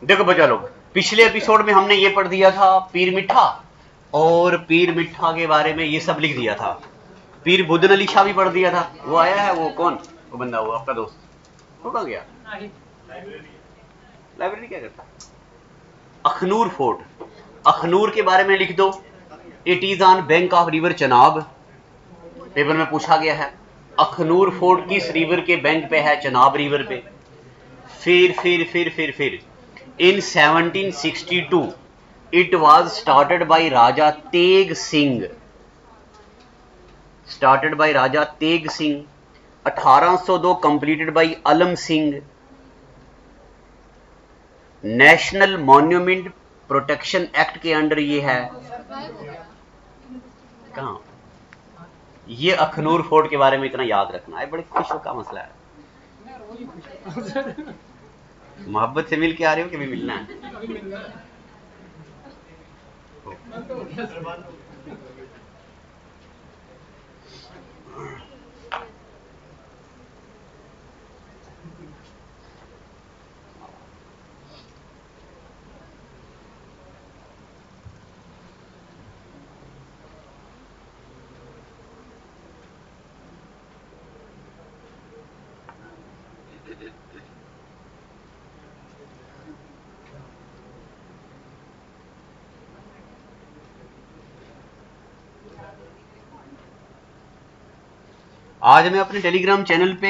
देखो बच्चा लोग, पिछले एपिसोड में हमने ये पढ़ दिया था पीर मिठा, और पीर मिठा के बारे में ये सब लिख दिया था। पीर बुदन अली शाह भी पढ़ दिया था। वो आया है, वो कौन, वो बंदा, वो आपका दोस्त, वो कहाँ गया? लाइब्रेरी क्या करता? अखनूर फोर्ट, अखनूर के बारे में लिख दो। It is on bank of river Chenab, paper में पूछा गया है। अखनूर फोर्ट किस रिवर के बैंक पे है? चनाब रिवर पे। फिर in 1762 it was started by Raja Teg Singh, started by Raja Teg Singh. 1802 completed by Alam Singh. National monument protection act के अंडर ये है। कहाँ? ये अखनूर फोर्ट के बारे में इतना याद रखना है, बड़े खुशी का मसला है। मोहब्बत से मिल के आ रहे हो कि भी मिलना है? आज मैं अपने टेलीग्राम चैनल पे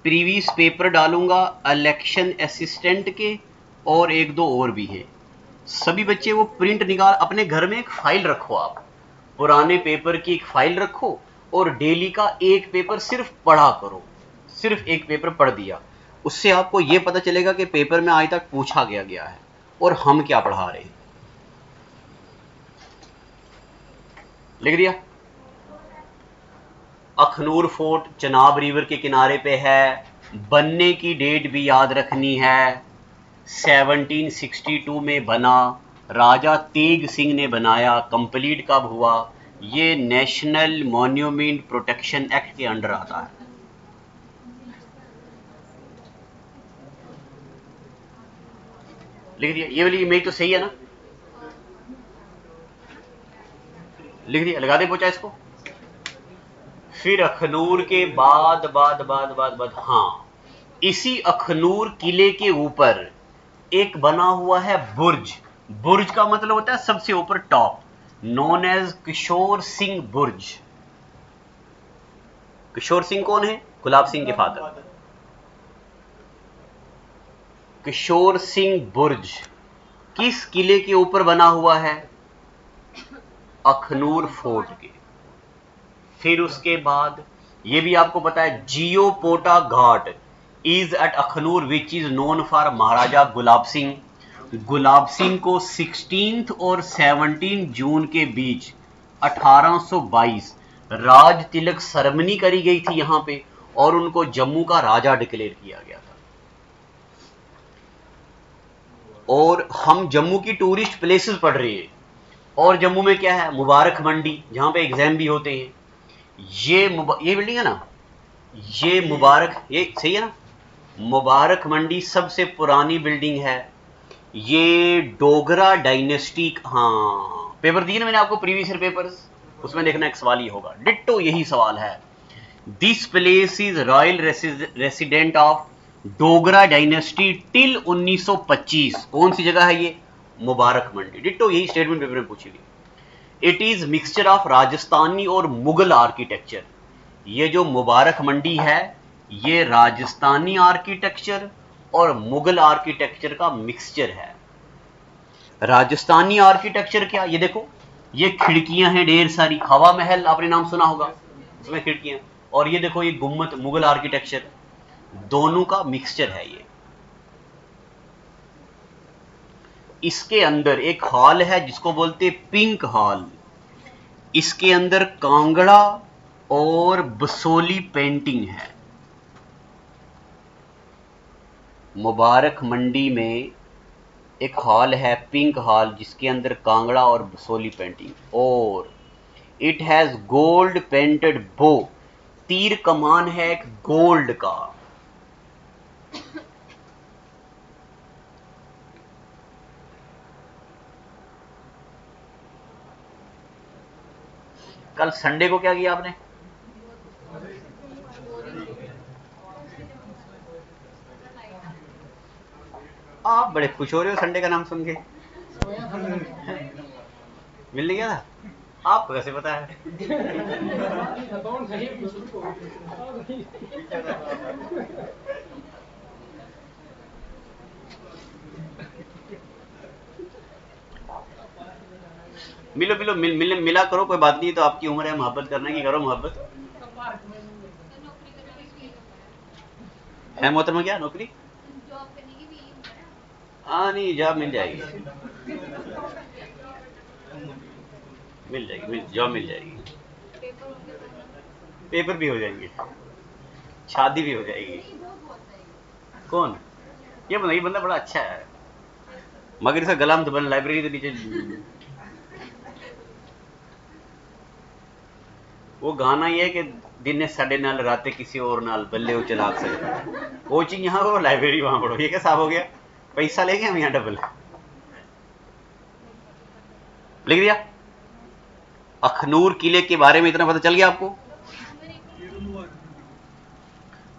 प्रीवियस पेपर डालूंगा इलेक्शन असिस्टेंट के, और एक दो और भी है। सभी बच्चे वो प्रिंट निकाल अपने घर में एक फाइल रखो, आप पुराने पेपर की एक फाइल रखो, और डेली का एक पेपर सिर्फ पढ़ा करो। सिर्फ एक पेपर पढ़ दिया, उससे आपको ये पता चलेगा कि पेपर में आज तक पूछा गया है और हम क्या पढ़ा रहे हैं। लिख दिया? अखनूर फोर्ट चनाब रिवर के किनारे पे है। बनने की डेट भी याद रखनी है, 1762 में बना, राजा तेग सिंह ने बनाया। कंप्लीट कब हुआ? ये नेशनल मॉन्यूमेंट प्रोटेक्शन एक्ट के अंडर आता है। लिख दिया? ये वाली इमेज तो सही है ना? लिख दिया? लगा दे पोचा इसको। फिर अखनूर के बाद हाँ, इसी अखनूर किले के ऊपर एक बना हुआ है बुर्ज। बुर्ज का मतलब होता है सबसे ऊपर, top, known as Kishore Singh बुर्ज। किशोर सिंह कौन है? गुलाब सिंह के फादर। किशोर सिंह बुर्ज किस किले के ऊपर बना हुआ है? अखनूर फोर्ट के। फिर उसके बाद ये भी आपको पता है, Jiyapota Ghat is at Akhnoor which is known for Maharaja Gulab Singh. Gulab Singh को 16 और 17 जून के बीच 1822 राज तिलक सेरेमनी करी गई थी यहां पे, और उनको जम्मू का राजा डिक्लेयर किया गया था। और हम जम्मू की टूरिस्ट प्लेसेस पढ़ रहे हैं, और जम्मू में क्या है? मुबारक मंडी, जहां पे एग्जाम भी होते हैं। ये बिल्डिंग है ना, ये मुबारक, ये सही है ना? मुबारक मंडी सबसे पुरानी बिल्डिंग है। ये डोगरा डायनेस्टी, हाँ पेपर दिए ना मैंने आपको, प्रीवियस ईयर पेपर्स, उसमें देखना एक सवाल ही होगा, डिट्टो यही सवाल है। This place is royal resident of Dogra dynasty till 1925। कौन सी जगह है ये? मुबारक मंडी। डिट्टो यही स्टेटमेंट पेपर में पूछी गई। It is mixture of Rajasthani और मुगल आर्किटेक्चर। ये जो मुबारक मंडी है, ये राजस्थानी आर्किटेक्चर और मुगल आर्किटेक्चर का मिक्सचर है। राजस्थानी आर्किटेक्चर क्या? ये देखो, ये खिड़कियां हैं ढेर सारी, हवा महल आपने नाम सुना होगा, उसमें खिड़कियां। और ये देखो, ये गुम्मत, मुगल आर्किटेक्चर, दोनों का मिक्सचर है ये। इसके अंदर एक हॉल है जिसको बोलते पिंक हॉल। इसके अंदर कांगड़ा और बसोली पेंटिंग है। मुबारक मंडी में एक हॉल है पिंक हॉल, जिसके अंदर कांगड़ा और बसोली पेंटिंग, और इट हैज गोल्ड पेंटेड बो, तीर कमान है एक गोल्ड का। कल संडे को क्या किया आपने? आप बड़े खुश हो रहे हो संडे का नाम सुन के। मिल गया था? आपको कैसे पता है? मिलो मिलो मिला करो, कोई बात नहीं, तो आपकी उम्र है मोहब्बत करने की, करो मोहब्बत। है मोहतरमा, क्या नौकरी? हाँ नहीं, जॉब मिल जाएगी, मिल जाएगी, जॉब मिल जाएगी, पेपर भी हो जाएंगे, शादी भी हो जाएगी। कौन? ये बंदा बड़ा अच्छा है, मगर इसका गला में दबन, लाइब्रेरी के नीचे। वो गाना ये है कि दिन साढ़े नाल राते किसी और नाल बल्ले वो चला सकते, कोचिंग यहाँ करो, लाइब्रेरी वहां पढ़ो, ये क्या साफ हो गया? पैसा लेंगे हम यहाँ डबल। लिख दिया। अखनूर किले के बारे में इतना पता चल गया आपको?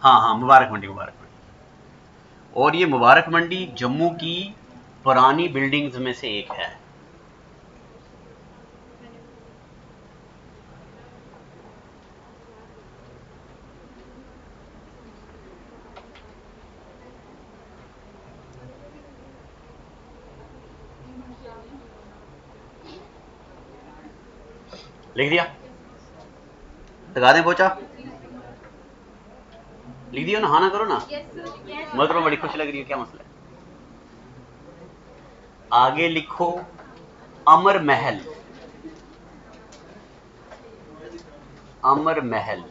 हाँ हाँ, मुबारक मंडी, मुबारक मंडी। और ये मुबारक मंडी जम्मू की पुरानी बिल्डिंग्स में से एक है। लिख दिया? लगा दें पोचा? लिख दिया ना? हाँ ना करो ना। मतलब बड़ी खुश लग रही है, क्या मसला है? आगे लिखो अमर महल। अमर महल,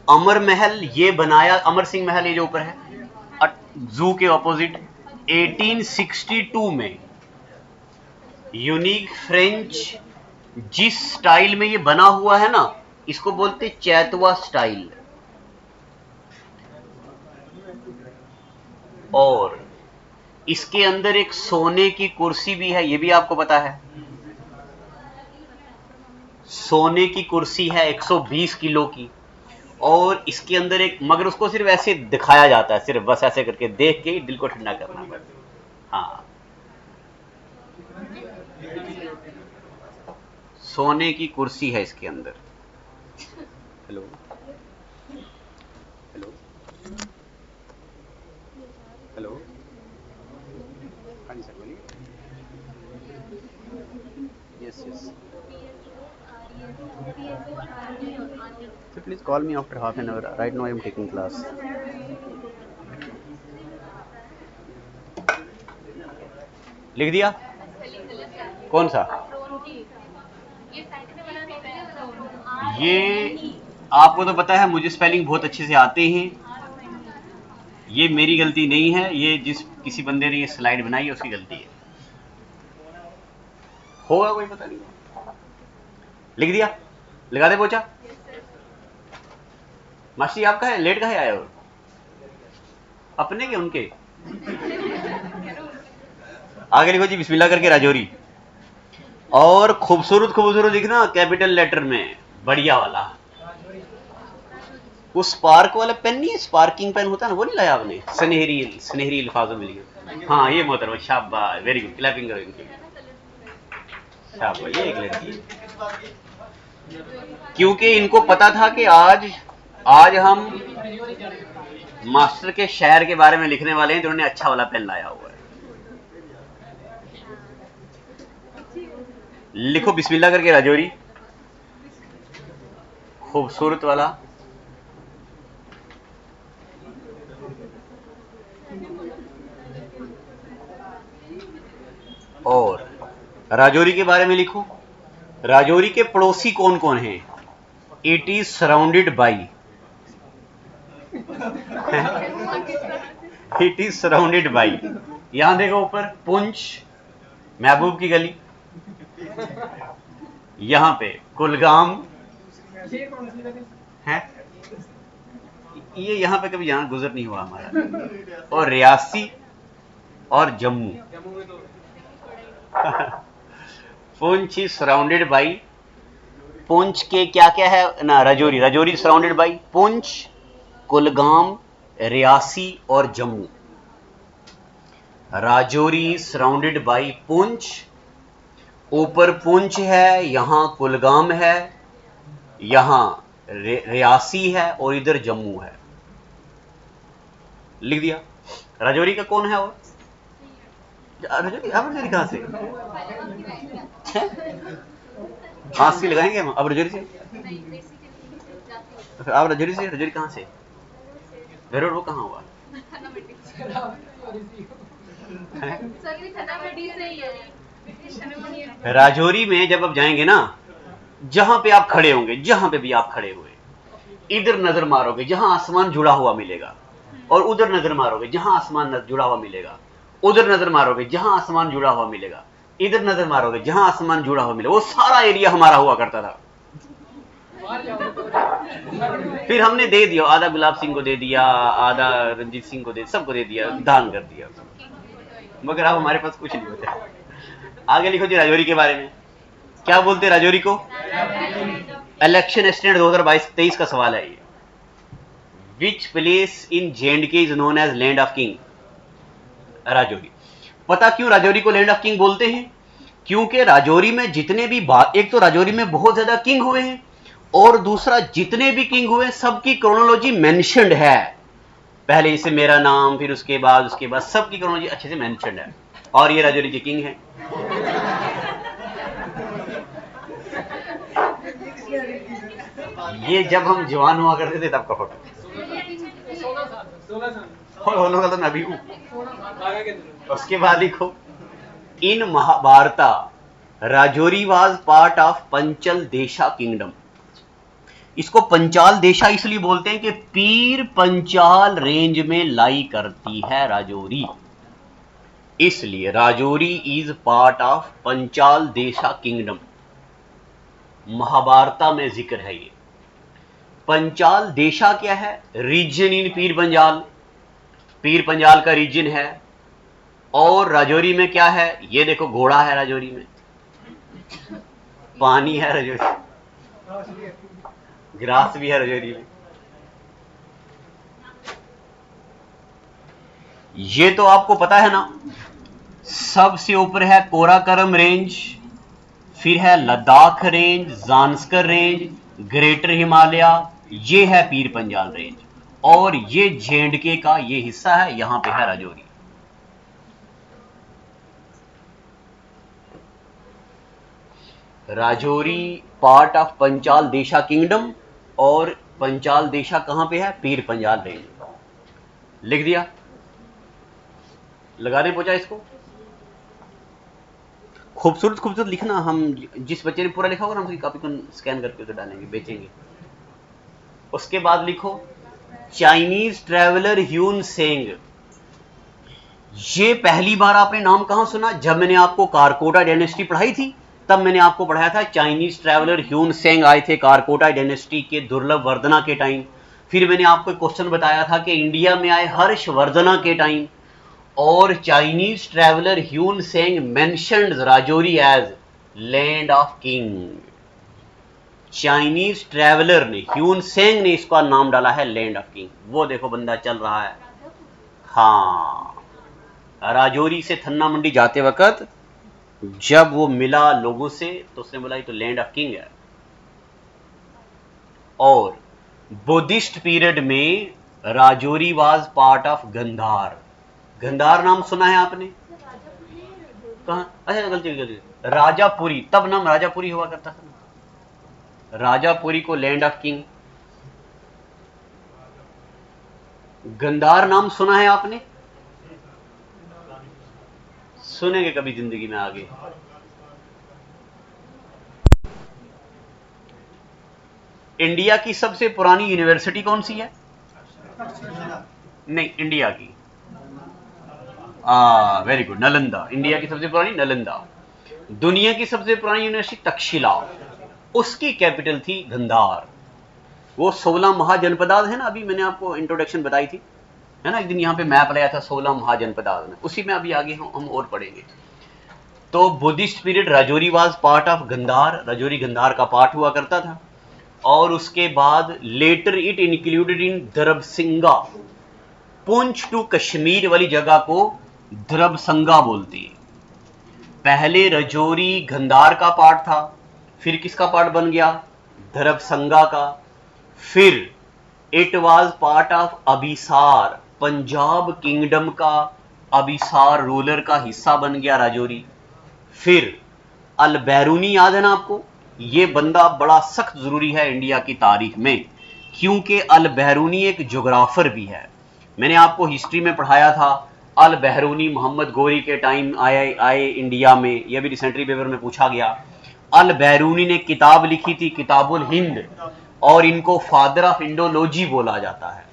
अमर महल ये बनाया, अमर सिंह महल ये जो ऊपर है जू के ऑपोजिट, 1862 में यूनिक फ्रेंच जिस स्टाइल में ये बना हुआ है ना, इसको बोलते चैतवा स्टाइल। और इसके अंदर एक सोने की कुर्सी भी है, ये भी आपको पता है। सोने की कुर्सी है 120 किलो की, और इसके अंदर एक, मगर उसको सिर्फ ऐसे दिखाया जाता है, सिर्फ बस ऐसे करके देख के दिल को ठंडा करना पड़ता। हाँ, सोने की कुर्सी है इसके अंदर। हेलो हेलो हेलो, हाँ जी सर बोलिए। Yes yes sir, please call me after half an hour, right now I am taking class. लिख दिया? कौन सा? ये आपको तो पता है मुझे स्पेलिंग बहुत अच्छे से आते हैं, ये मेरी गलती नहीं है, ये जिस किसी बंदे ने ये स्लाइड बनाई है उसकी गलती है, होगा कोई पता नहीं। लिख दिया? लगा दे पोचा? मासी आपका है, लेट का है आया हो? अपने के उनके? आगे लिखो जी बिस्मिल्लाह करके राजौरी, और खूबसूरत खूबसूरत लिखना कैपिटल लेटर में, बढ़िया वाला। वो स्पार्क वाला पेन नहीं है, स्पार्किंग पेन होता है ना, वो नहीं लाया आपने? सुनहरी सुनहरी अल्फाजों में लिखा। हाँ ये मोहतरमा, शाबाश, वेरी गुड, क्लैपिंग करो इनकी, शाबाश, ये एक लड़की है। क्योंकि इनको पता था कि आज हम मास्टर के शहर के बारे में लिखने वाले हैं, तो उन्होंने अच्छा वाला पेन लाया हुआ है। लिखो बिस्मिल्लाह करके राजौरी, खूबसूरत वाला। और राजौरी के बारे में लिखो, राजौरी के पड़ोसी कौन कौन हैं? It is surrounded by, it is surrounded by, यहां देखो ऊपर पुंछ, महबूब की गली, यहां पे कुलगाम है, ये यहां पे कभी यहां गुजर नहीं हुआ हमारा, और रियासी और Jammu. Poonch is surrounded by, Poonch के क्या क्या है ना, राजौरी, राजौरी सराउंडेड बाई पुंछ, कुलगाम, रियासी और जम्मू। राजौरी सराउंडेड बाई पुंछ, ऊपर पुंछ है, यहां कुलगाम है, यहां रियासी है और इधर जम्मू है। लिख दिया। राजौरी का कौन है? और राजौरी, अब राजौरी कहां से? हाथ से लगाएंगे हम अब राजौरी से? आप राजौरी से? राजौरी कहां से? गरुड़ वो कहां हुआ? राजौरी में जब आप जाएंगे ना, जहां पे आप खड़े होंगे, जहां पे भी आप खड़े हुए, इधर नजर मारोगे जहां आसमान जुड़ा हुआ मिलेगा, और उधर नजर मारोगे जहां आसमान जुड़ा हुआ मिलेगा, उधर नजर मारोगे जहां आसमान जुड़ा हुआ मिलेगा, इधर नजर मारोगे जहां आसमान जुड़ा हुआ मिलेगा। वो सारा एरिया हमारा हुआ करता था। फिर हमने दे दिया, आधा गुलाब सिंह को दे दिया, आधा रंजीत सिंह को दे, सबको दे दिया, दान कर दिया, मगर अब हमारे पास कुछ नहीं होता। आगे लिखो जी राजौरी के बारे में क्या बोलते हैं राजौरी को। इलेक्शन एस्टिमेट 2022-23 का सवाल है ये। Which place in J&K is known as land of king? Rajouri. पता क्यों राजौरी को लैंड ऑफ किंग बोलते हैं? क्योंकि राजौरी में जितने भी एक तो राजौरी में बहुत ज्यादा किंग हुए हैं, और दूसरा जितने भी किंग हुए सबकी क्रोनोलॉजी मेंशन्ड है। पहले इसे मेरा नाम, फिर उसके बाद सबकी क्रोनोलॉजी अच्छे से मेंशन्ड है, और ये राजौरी के किंग हैं। ये जब हम जवान हुआ करते थे तब का फोटो, होने का तो मैं भी हूं। उसके बाद लिखो, इन महाभारता राजौरी वाज पार्ट ऑफ पंचल देशा किंगडम। इसको पंचाल देशा इसलिए बोलते हैं कि पीर पंचाल रेंज में लाई करती है राजौरी, इसलिए Rajouri is part of Panchal Desha kingdom. महाभारता में जिक्र है ये। पंचाल देशा क्या है? रीजन इन पीर पंजाल, पीर पंजाल का रीजन है। और राजौरी में क्या है? ये देखो, घोड़ा है राजौरी में, पानी है राजौरी, ग्रास भी है राजौरी में। ये तो आपको पता है ना। सबसे ऊपर है कोराकरम रेंज, फिर है Ladakh range, Zanskar range, greater Himalaya, ये है पीर पंजाल रेंज, और ये J&K का ये हिस्सा है, यहां पे है Rajouri. Rajouri part of Panchal Desha kingdom, और पंचाल देशा कहां पे है? पीर पंजाल रेंज। लिख दिया, लगाने पहुंचा इसको। खूबसूरत खूबसूरत लिखना, हम जिस बच्चे ने पूरा लिखा होगा ना, हम उसकी कॉपी को स्कैन करके उसे डालेंगे, बेचेंगे। उसके बाद लिखो, चाइनीज ट्रेवलर ह्यून सेंग। ये पहली बार आपने नाम कहां सुना? जब मैंने आपको कारकोटा डायनेस्टी पढ़ाई थी, तब मैंने आपको पढ़ाया था चाइनीज ट्रेवलर ह्यून सेंग आए थे कारकोटा डायनेस्टी के दुर्लभ वर्धना के टाइम। फिर मैंने आपको एक क्वेश्चन बताया था कि इंडिया में आए हर्षवर्धना के टाइम, और Chinese traveller Hiuen Tsang mentioned Rajouri as land of king. Chinese traveller ने, ह्यून सेंग ने इसका नाम डाला है लैंड ऑफ किंग। वो देखो बंदा चल रहा है। हाँ, राजौरी से थन्ना मंडी जाते वक्त जब वो मिला लोगों से, तो उसने बोला ये तो लैंड ऑफ किंग है। और बुद्धिस्ट पीरियड में Rajouri was part of Gandhara. Gandhara नाम सुना है आपने? कहां? अच्छा, गलती, राजापुरी, तब नाम राजापुरी हुआ करता था। राजापुरी को लैंड ऑफ किंग। गंधार नाम सुना है आपने? सुनेंगे कभी जिंदगी में आगे। इंडिया की सबसे पुरानी यूनिवर्सिटी कौन सी है? नहीं, इंडिया की, वेरी गुड, नालंदा। इंडिया की सबसे पुरानी नालंदा। दुनिया की सबसे पुरानी यूनिवर्सिटी तक्षशिला, उसकी कैपिटल थी गंधार। वो 16 महाजनपदाद है ना, अभी मैंने आपको इंट्रोडक्शन बताई थी, है ना, एक दिन यहाँ पे मैप लाया था 16 महाजनपदाद में, उसी में अभी आगे हम और पढ़ेंगे। तो Buddhist period Rajouri was part of Gandhar, Rajouri Gandhar का पार्ट हुआ करता था। और उसके बाद later it included in Darabsinga, Poonch to Kashmir वाली जगह को दरबसंगा बोलते हैं। पहले राजौरी गंधार का पार्ट था, फिर किसका पार्ट बन गया, दरबसंगा का। फिर it was part of Abhisar, Punjab kingdom का अबिसार रूलर का हिस्सा बन गया राजौरी। फिर अल बैरूनी याद है ना आपको, ये बंदा बड़ा सख्त जरूरी है इंडिया की तारीख में, क्योंकि अल बैरूनी एक ज्योग्राफर भी है। मैंने आपको हिस्ट्री में पढ़ाया था, अल बैरूनी मोहम्मद गोरी के टाइम आए इंडिया में, यह भी रिसेंटली पेपर में पूछा गया। अल बैरूनी ने किताब लिखी थी किताबुल हिंद, और इनको फादर ऑफ इंडोलॉजी बोला जाता है।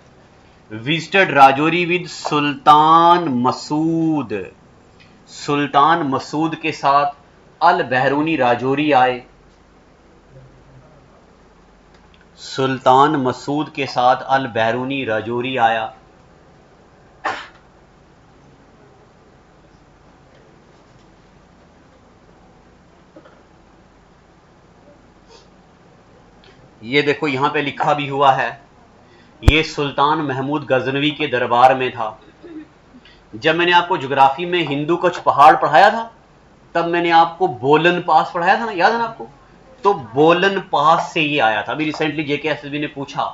विजिटेड राजौरी विद सुल्तान मसूद, सुल्तान मसूद के साथ अल बैरूनी राजौरी आए, सुल्तान मसूद के साथ अल बैरूनी राजौरी आया। ये देखो यहां पे लिखा भी हुआ है, ये सुल्तान महमूद गजनवी के दरबार में था। जब मैंने आपको ज्योग्राफी में हिंदू कुछ पहाड़ पढ़ाया था, तब मैंने आपको बोलन पास पढ़ाया था ना, याद है ना आपको, तो बोलन पास से ये आया था। अभी रिसेंटली जेकेएसएसबी ने पूछा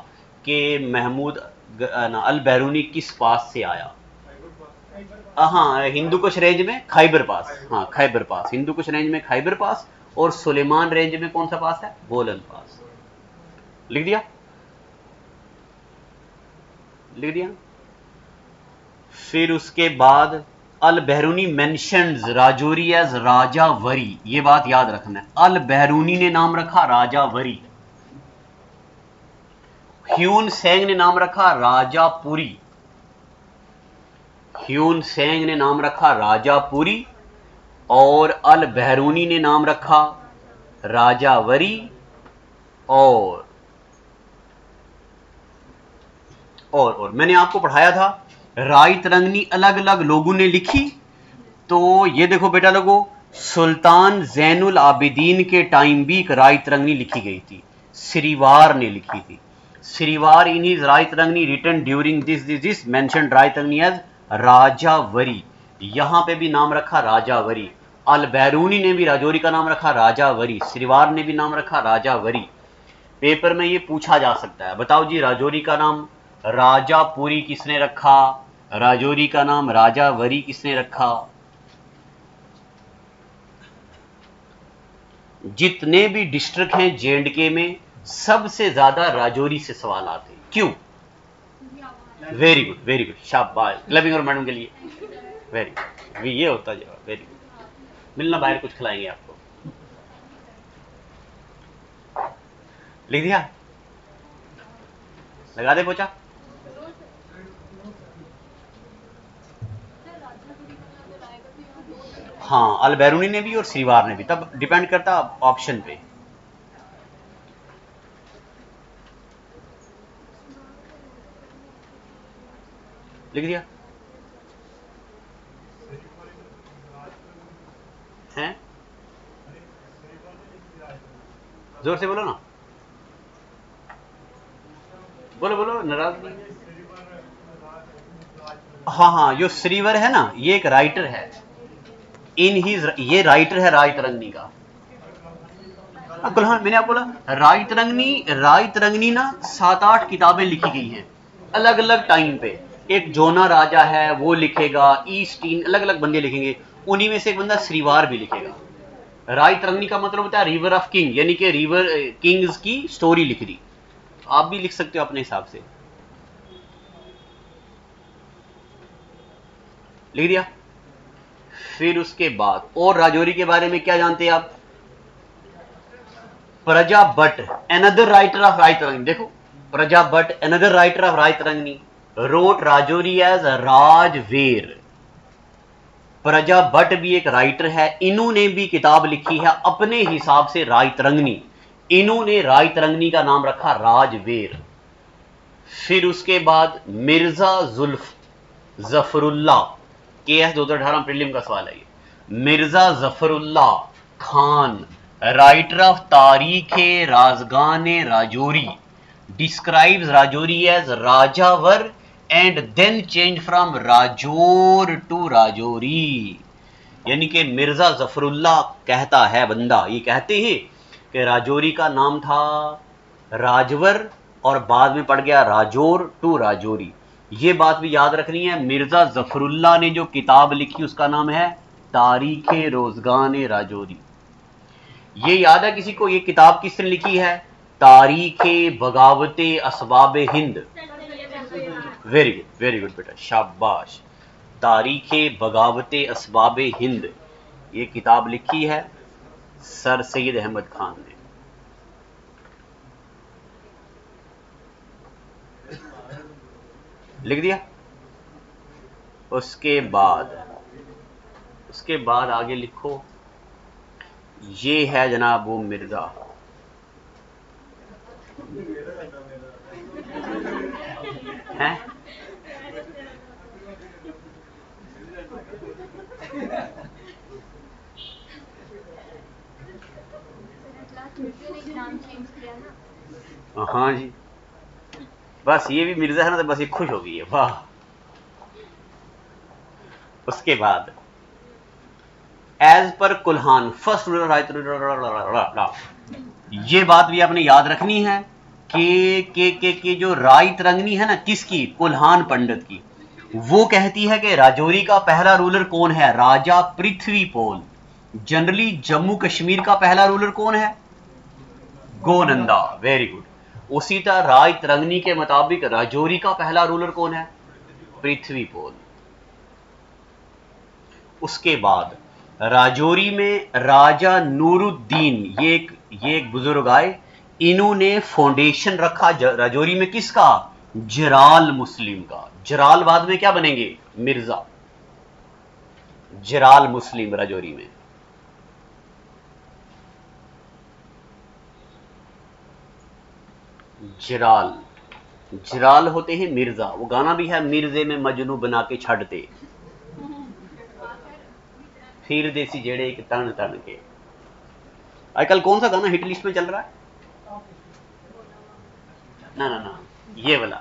कि महमूद अल बैरूनी किस पास से आया। हाँ, हिंदू कुछ रेंज में खैबर पास, हाँ खैबर पास, हिंदू कुछ रेंज में खैबर पास, और सुलेमान रेंज में कौन सा पास है, बोलन पास। लिख दिया, लिख दिया। फिर उसके बाद अल बैरूनी मेंशन्स राजौरी एज राजावरी, ये बात याद रखना है, अल बैरूनी ने नाम रखा राजावरी। ह्यून सेंग ने नाम रखा राजापुरी, ह्यून सेंग ने नाम रखा राजापुरी, और अल बैरूनी ने नाम रखा राजावरी। और मैंने आपको पढ़ाया था राय तरंगनी अलग अलग लोगों ने लिखी, तो ये देखो बेटा लोगों, सुल्तान जैनुल आबिदीन के टाइम भी एक राय तरंगनी लिखी गई थी, श्रीवार ने लिखी थी। Shrivar in his Rajatarangini written during this mentioned Rajatarangini as Rajavari, यहां पे भी नाम रखा राजावरी। अल बैरूनी ने भी राजौरी का नाम रखा राजावरी, श्रीवार ने भी नाम रखा राजावरी। पेपर में ये पूछा जा सकता है, बताओ जी राजौरी का नाम राजापुरी किसने रखा, राजौरी का नाम राजावरी किसने रखा। जितने भी डिस्ट्रिक्ट हैं जेएंडके में, सबसे ज्यादा राजौरी से सवाल आते हैं, क्यों। वेरी गुड, वेरी गुड, शाबाश, क्लबिंग और मैडम के लिए वेरी गुड, ये होता जवाब, वेरी गुड। मिलना बाहर, कुछ खिलाएंगे आपको। लिख दिया, लगा दे पोचा। हाँ, अल बैरूनी ने भी और श्रीवार ने भी, तब डिपेंड करता ऑप्शन पे। लिख दिया हैं, जोर से बोलो ना, बोलो बोलो, नाराज नहीं। हाँ, जो श्रीवर है ना, ये एक राइटर है, इन ही, ये राइटर है राय तरंगनी का। हाँ, मैंने आपको बोला राय तरंगनी ना 7-8 किताबें लिखी गई हैं अलग अलग टाइम पे। एक जोना राजा है वो लिखेगा, ईस्ट इन अलग अलग बंदे लिखेंगे, उन्हीं में से एक बंदा श्रीवार भी लिखेगा। राय तरंगनी का मतलब होता है रिवर ऑफ किंग, यानी कि रिवर किंग्स की स्टोरी लिख दी। आप भी लिख सकते हो अपने हिसाब से। लिख दिया। फिर उसके बाद और राजौरी के बारे में क्या जानते हैं आप, Praja Bhatt another writer of Rajatarangini, देखो Praja Bhatt another writer of Rajatarangini wrote Rajouri as Rajaver. Praja Bhatt भी एक राइटर है, इन्होंने भी किताब लिखी है अपने हिसाब से राय तरंगनी, इन्होंने राय तरंगनी का नाम रखा राजवेर। फिर उसके बाद मिर्जा जुल्फ जफरुल्लाह, KS 2018 प्रीलिम का सवाल है ये, Mirza Zafarullah Khan, writer of Tarikh Rajgan Rajouri, describes Rajouri as Rajawar and then change from Rajaur to Rajouri. यानी कि मिर्जा जफरुल्लाह कहता है, बंदा ये कहते हैं कि राजौरी का नाम था राजवर और बाद में पड़ गया राजौर टू राजौरी। ये बात भी याद रखनी है। मिर्जा जफरुल्लाह ने जो किताब लिखी उसका नाम है तारीख रोजगान राजौरी। ये याद है किसी को ये किताब किसने लिखी है? तारीख बगावत असबाब हिंद। वेरी गुड बेटा, शाबाश। तारीख बगावत असबाब हिंद ये किताब लिखी है सर सैयद अहमद खान ने। लिख दिया। उसके बाद आगे लिखो, ये है जनाब वो मिर्जा। हैं? हाँ जी, बस ये भी मिर्जा है ना, तो बस ये खुश हो गई है, वाह। उसके बाद as per Kolhan first ruler, ये बात भी आपने याद रखनी है कि जो राय तरंगनी है ना, किसकी? कुल्हान पंडित की। वो कहती है कि राजौरी का पहला रूलर कौन है? राजा पृथ्वीपोल। जनरली जम्मू कश्मीर का पहला रूलर कौन है? गोनंदा। Very good. उसी तरह राय तरंगनी के मुताबिक राजौरी का पहला रूलर कौन है? पृथ्वीपोल। उसके बाद राजौरी में राजा नूरुद्दीन, ये एक बुजुर्ग आए, इन्होंने फाउंडेशन रखा राजौरी में, किसका? जराल मुस्लिम का। जराल बाद में क्या बनेंगे? मिर्जा। जराल मुस्लिम राजौरी में। जराल होते हैं मिर्जा। वो गाना भी है, मिर्जे में मजनू बना के छाड़ते फिर देसी जेड़े एक तन तन के। आजकल कौन सा गाना हिट लिस्ट में चल रहा है? ना, ये वाला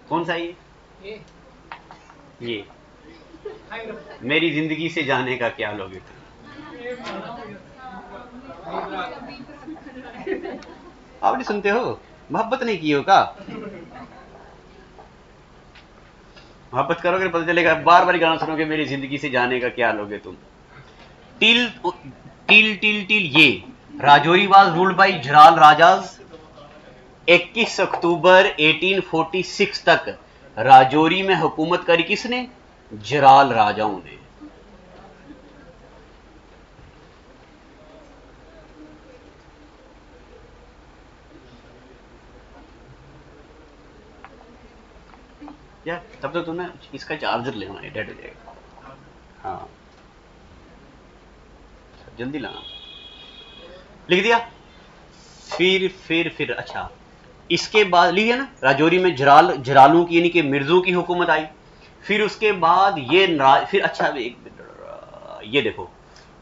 कौन सा? ये मेरी जिंदगी से जाने का क्या लोगे तुम। आप नहीं सुनते हो? मोहब्बत नहीं की हो का? मोहब्बत करोगे पता चलेगा, बार बार गाना सुनोगे, मेरी जिंदगी से जाने का क्या लोगे तुम। टिल टिल टिल टिल ये Rajouri was ruled by Jarral Rajas. 21 October 1846 तक राजौरी में हुकूमत करी किसने? जराल राजाओं ने। यार तब तो तुम्हें इसका चार्जर लेना है, डेड हो जाएगा। हाँ जल्दी लाना। लिख दिया। फिर अच्छा, इसके बाद लिखिए ना, राजौरी में जरालों की यानी कि मिर्जों की हुकूमत आई। फिर उसके बाद फिर अच्छा ये देखो,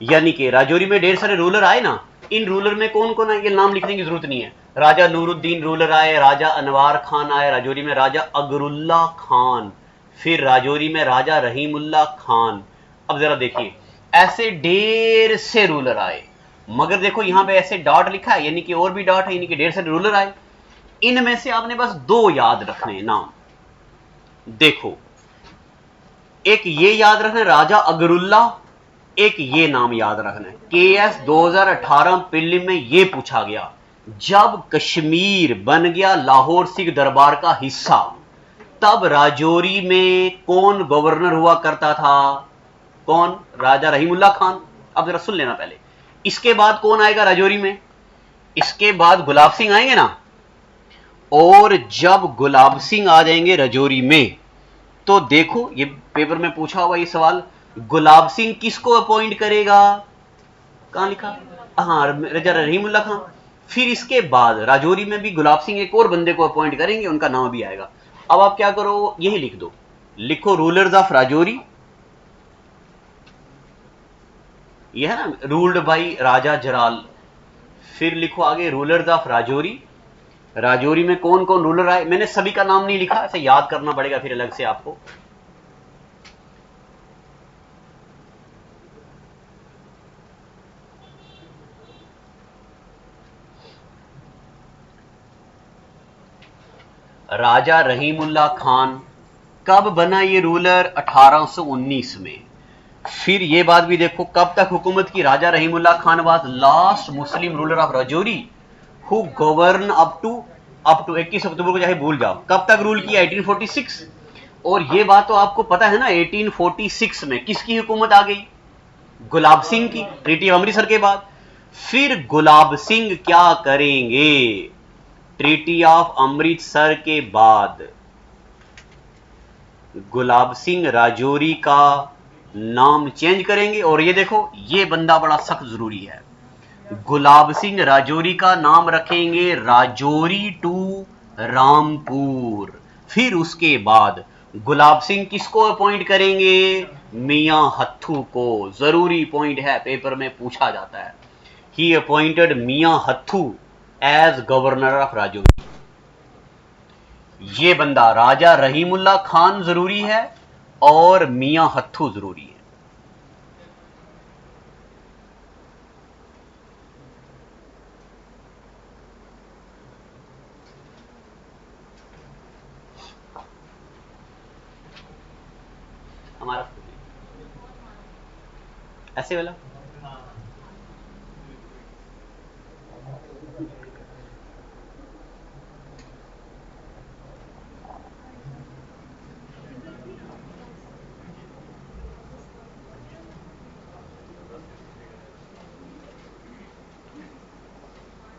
यानी कि राजौरी में ढेर सारे रूलर आए ना। इन रूलर में कौन कौन आए ये नाम लिखने की जरूरत नहीं है। राजा नूरुद्दीन रूलर आए, राजा अनवार खान आए राजौरी में, राजा अगरुल्ला खान, फिर राजौरी में राजा रहीमुल्ला खान। अब जरा देखिए, ऐसे ढेर से रूलर आए, मगर देखो यहां पे ऐसे डॉट लिखा है, यानी कि और भी डॉट है, यानी कि ढेर सारे रूलर आए। इनमें से आपने बस 2 याद रखने नाम। देखो, एक ये याद रखना राजा अगरुल्ला, एक ये नाम याद रखना है। KS 2018 प्रीलिम में ये पूछा गया, जब कश्मीर बन गया लाहौर सिख दरबार का हिस्सा, तब राजौरी में कौन गवर्नर हुआ करता था? कौन? राजा रहीमुल्ला खान। अब जरा सुन लेना पहले, इसके बाद कौन आएगा राजौरी में? इसके बाद गुलाब सिंह आएंगे ना। और जब गुलाब सिंह आ जाएंगे राजौरी में, तो देखो ये पेपर में पूछा हुआ ये सवाल, गुलाब सिंह किसको अपॉइंट करेगा? कहां लिखा? हाँ, राजा रहीमुल्ला खान। फिर इसके बाद राजौरी में भी गुलाब सिंह एक और बंदे को अपॉइंट करेंगे, उनका नाम भी आएगा। अब आप क्या करो, यही लिख दो, लिखो रूलर्स ऑफ राजौरी, ये है ना, रूल्ड बाई राजा जराल। फिर लिखो आगे रूलर्स ऑफ राजौरी। राजौरी में कौन कौन रूलर आए, मैंने सभी का नाम नहीं लिखा, ऐसे याद करना पड़ेगा फिर अलग से आपको। राजा रहीमुल्ला खान कब बना ये रूलर, 1819 में। फिर ये बात भी देखो, कब तक हुकूमत की Raja Rahimullah Khan was last Muslim ruler of Rajouri who govern up to 21 October को, चाहे भूल जाओ, कब तक रूल किया, 1846। और ये बात तो आपको पता है ना, 1846 में किसकी हुकूमत आ गई, गुलाब सिंह की, ट्रीटी ऑफ अमृतसर के बाद। फिर गुलाब सिंह क्या करेंगे, ट्रीटी ऑफ अमृतसर के बाद गुलाब सिंह राजौरी का नाम चेंज करेंगे। और ये देखो, ये बंदा बड़ा सख्त जरूरी है, गुलाब सिंह राजौरी का नाम रखेंगे राजौरी टू रामपुर। फिर उसके बाद गुलाब सिंह किसको अपॉइंट करेंगे, मियां हत्थू को। जरूरी पॉइंट है, पेपर में पूछा जाता है। He appointed Mian Hathu as governor of Rajouri. ये बंदा राजा रहीमुल्ला खान जरूरी है और मियां हत्थू जरूरी है। हमारा ऐसे वाला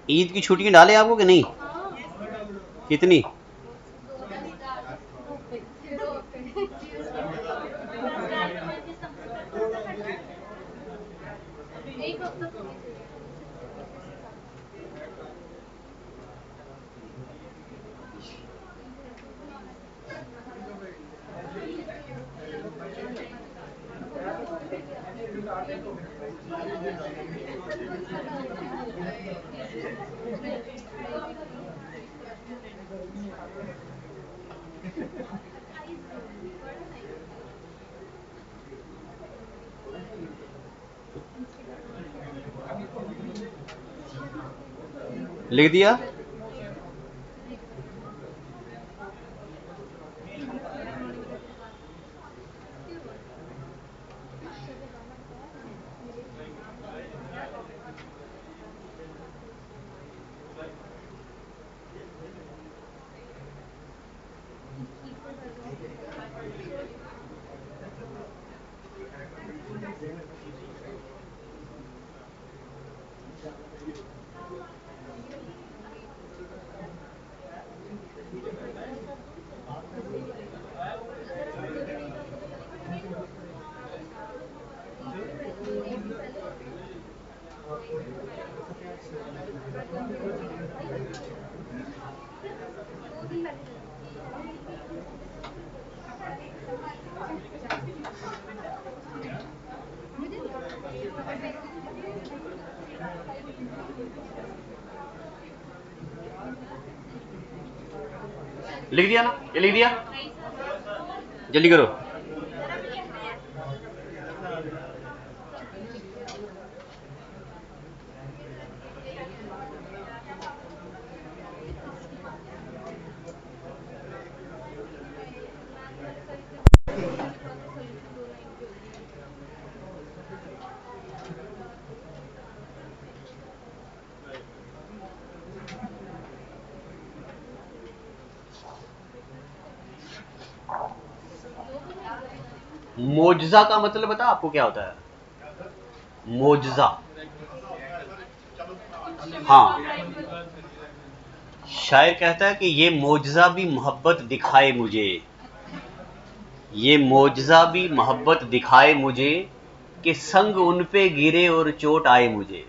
ईद की छुट्टियां डाले आपको कि नहीं, कितनी, लिख दिया। लिख दिया ना, ये लिख दिया, जल्दी करो। मोजजा का मतलब बता आपको क्या होता है, मोजजा, हाँ, शायर कहता है कि ये मोजजा भी मोहब्बत दिखाए मुझे, ये मोजजा भी मोहब्बत दिखाए मुझे, कि संग उन पे गिरे और चोट आए मुझे,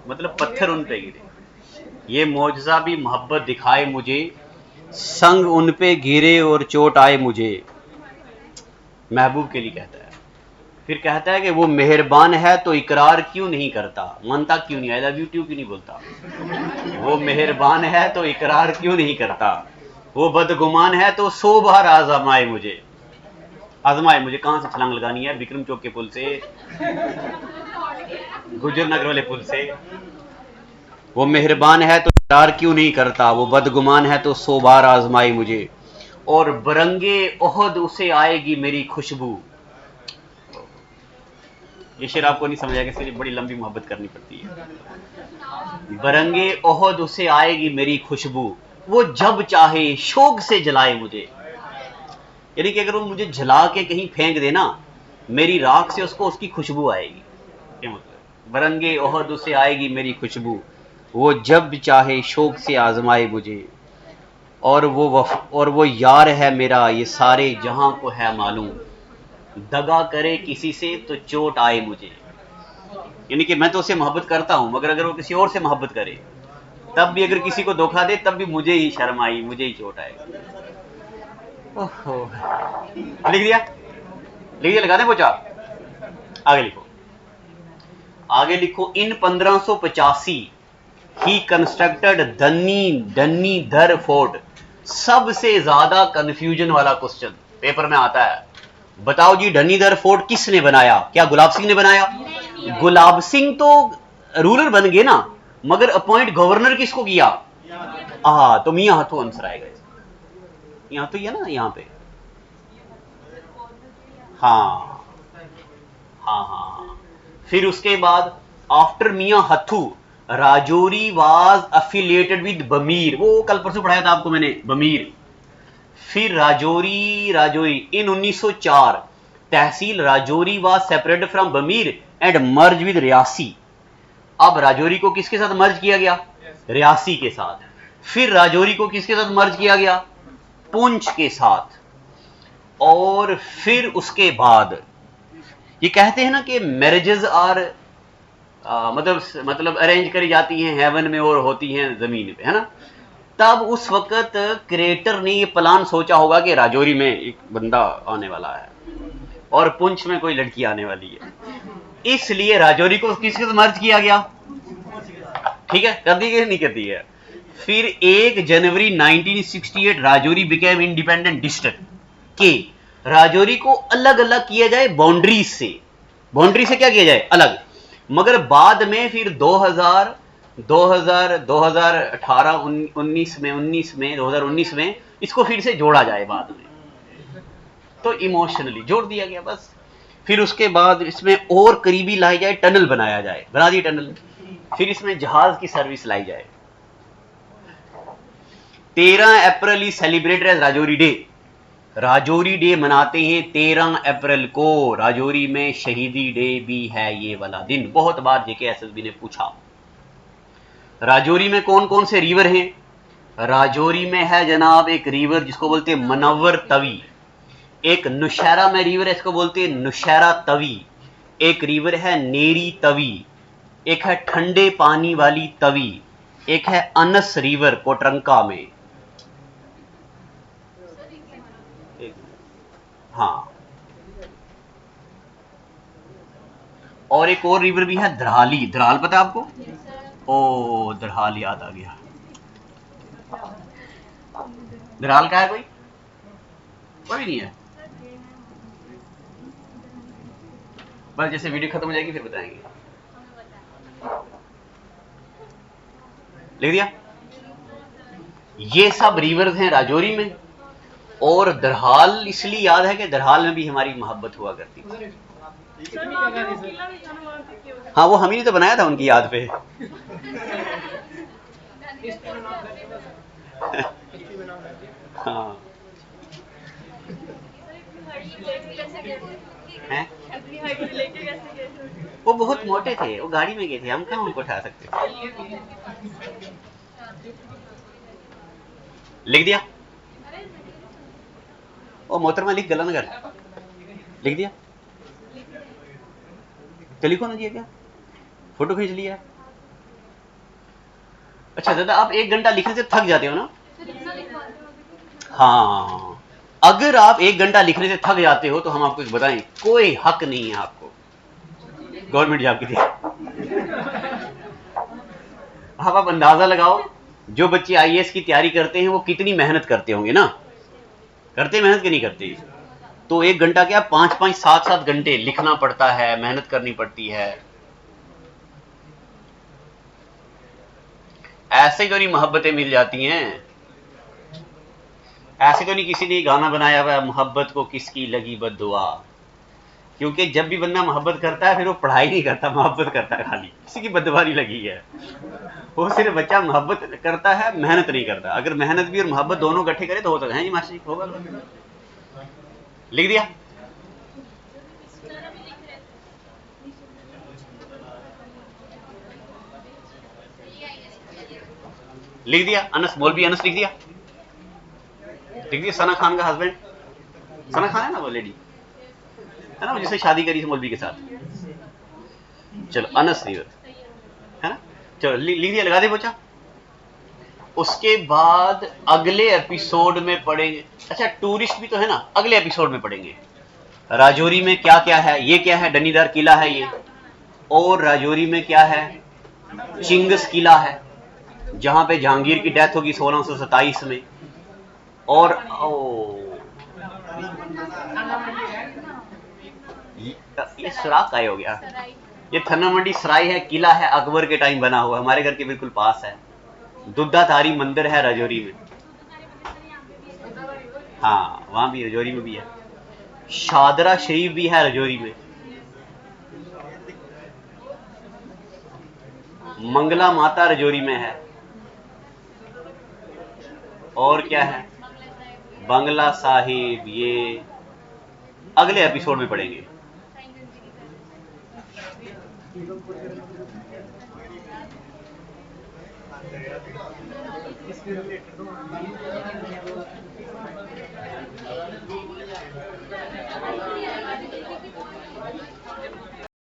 मतलब पत्थर उन पे गिरे। ये मोजजा भी मोहब्बत दिखाए मुझे, संग उन पे गिरे और चोट आए मुझे, महबूब के लिए कहता है। फिर कहता है कि वो मेहरबान है तो इकरार क्यों नहीं करता, मानता क्यों नहीं, आई लव यू क्यों नहीं बोलता। वो मेहरबान है तो इकरार क्यों नहीं करता, वो बदगुमान है तो 100 बार आजमाए मुझे। आजमाए मुझे कहां से छलांग लगानी है, विक्रम चौक के पुल से, गुजर नगर वाले पुल से। वो मेहरबान है तो इकरार क्यों नहीं करता, वो बदगुमान है तो 100 बार आजमाए मुझे, और बरंगे ओहद उसे आएगी मेरी खुशबू। ये शेर आपको नहीं समझ आएगा, इसके लिए बड़ी लंबी मोहब्बत करनी पड़ती है। बरंगे ओहद उसे आएगी मेरी खुशबू, वो जब चाहे शौक से जलाए मुझे। यानी कि अगर वो मुझे जला के कहीं फेंक देना, मेरी राख से उसको उसकी खुशबू आएगी। क्या मतलब, बरंगे ओहद उसे आएगी मेरी खुशबू, वो जब चाहे शौक से आजमाए मुझे, और वो यार है मेरा ये सारे जहां को है मालूम, दगा करे किसी से तो चोट आए मुझे। यानी कि मैं तो उससे मोहब्बत करता हूं, मगर अगर वो किसी और से मोहब्बत करे, तब भी अगर किसी को धोखा दे, तब भी मुझे ही शर्म आई, मुझे ही चोट आएगी। ओहो, लिख दिया, लिख दिया, लगा दे पोचा। आगे लिखो, आगे लिखो। In 1585 he constructed Dhannidhar fort. सबसे ज्यादा कंफ्यूजन वाला क्वेश्चन पेपर में आता है। बताओ जी, डन्नीदर फोर्ट किसने बनाया? क्या गुलाब सिंह ने बनाया? गुलाब सिंह तो रूलर बन गए ना, मगर अपॉइंट गवर्नर किसको किया? तो मियां हाथू आंसर आएगा। यहाँ तो ये ना, यहाँ पे हाँ हाँ। फिर उसके बाद after Mian Hathu, Rajouri was affiliated with बमीर। वो कल परसों पढ़ाया था आपको मैंने, बमीर। फिर Rajouri in 1904 tehsil Rajouri was separated from बमीर एंड मर्ज विद रियासी। अब राजौरी को किसके साथ मर्ज किया गया? रियासी के साथ। फिर राजौरी को किसके साथ मर्ज किया गया? पुंछ के साथ। और फिर उसके बाद ये कहते हैं ना कि मैरिजेस आर मतलब अरेंज करी जाती हैं हेवन में और होती हैं जमीन पे, है ना। तब उस वक्त क्रिएटर ने ये प्लान सोचा होगा कि राजौरी में एक बंदा आने वाला है और पुंछ में कोई लड़की आने वाली है, इसलिए राजौरी को किसके साथ मर्ज किया गया? ठीक है, कर दी गई नहीं कर दी है। फिर 1 जनवरी 1968 राजौरी बिकेम इंडिपेंडेंट डिस्ट्रिक्ट के राजौरी को अलग अलग किया जाए बाउंड्रीज से। बाउंड्री से क्या किया जाए? अलग। मगर बाद में फिर 2018 2019 में इसको फिर से जोड़ा जाए बाद में, तो इमोशनली जोड़ दिया गया बस। फिर उसके बाद इसमें और करीबी लाई जाए, टनल बनाया जाए, बना दी टनल। फिर इसमें जहाज की सर्विस लाई जाए। 13 April is celebrated as Rajouri day. Rajouri day मनाते हैं 13 अप्रैल को। राजौरी में शहीदी डे भी है ये वाला दिन। बहुत बार जेकेएसएसबी ने पूछा। राजौरी में कौन कौन से रिवर हैं? राजौरी में है जनाब एक रिवर जिसको बोलते हैं मनव्वर तवी, एक नौशहरा में रिवर है इसको बोलते हैं नौशहरा तवी, एक रिवर है नेरी तवी, एक है ठंडे पानी वाली तवी, एक है अनस रिवर कोटरंका में। हाँ, और एक और रिवर भी है द्राली। द्राल पता है आपको? ओ, द्राल याद आ गया। द्राल का है कोई नहीं है? बस जैसे वीडियो खत्म हो जाएगी फिर बताएंगे। लिख दिया। ये सब रिवर्स हैं राजौरी में। और दरहाल इसलिए याद है कि दरहाल में भी हमारी मोहब्बत हुआ करती थी। हाँ, वो हम ही ने तो बनाया था उनकी याद पे। हाँ, हैं? वो बहुत मोटे थे, वो गाड़ी में गए थे, हम कहाँ उनको उठा सकते थे। लिख दिया। ओ मोहतरमा लिख, गला नगर लिख दिया। तो लिखो ना जी, क्या फोटो खींच लिया? अच्छा दादा, आप 1 घंटा लिखने से थक जाते हो ना? हाँ, अगर आप 1 घंटा लिखने से थक जाते हो तो हम आपको बताएं, कोई हक नहीं है आपको गवर्नमेंट जॉब के लिए। आप अंदाजा लगाओ, जो बच्चे आईएएस की तैयारी करते हैं वो कितनी मेहनत करते होंगे ना, करते मेहनत के नहीं करते? तो 1 घंटा क्या 5-5 7-7 घंटे लिखना पड़ता है, मेहनत करनी पड़ती है। ऐसे तो नहीं मोहब्बतें मिल जाती हैं, ऐसे तो नहीं किसी ने गाना बनाया हुआ है, मोहब्बत को किसकी लगी बद्दुआ। क्योंकि जब भी बंदा मोहब्बत करता है फिर वो पढ़ाई नहीं करता, मोहब्बत करता है, खाली किसी की बद्दुआ नहीं लगी है। वो सिर्फ बच्चा मोहब्बत करता है, मेहनत नहीं करता। अगर मेहनत भी और मोहब्बत दोनों इकट्ठे करे तो हो सकता है जी मास्टर जी, होगा। लिख दिया? लिख दिया? अनस, मौलवी अनस लिख दिया? लिख दिया? सना खान का हस्बैंड, सना खान है ना वो लेडी, है ना, जिससे शादी करी थी मौलवी के साथ। चलो अनस नहीं है ना, चलो लिख दिया, लगा दे पोछा। उसके बाद अगले एपिसोड में पढ़ेंगे। अच्छा टूरिस्ट भी तो है ना, अगले एपिसोड में पढ़ेंगे राजौरी में क्या क्या है। ये क्या है? डनीदार किला है ये। और राजौरी में क्या है? चिंगस किला है, जहां पे जहांगीर की डेथ होगी 1627 में। और ये सुराग का हो गया, ये थन्ना मंडी सराय है, किला है, अकबर के टाइम बना हुआ, हमारे घर के बिल्कुल पास है। दुद्धाधारी मंदिर है राजौरी में, हाँ वहां भी राजौरी में भी है। शादरा शरीफ भी है राजौरी में। मंगला माता राजौरी में है। और क्या है? बंगला साहिब, ये अगले एपिसोड में पढ़ेंगे।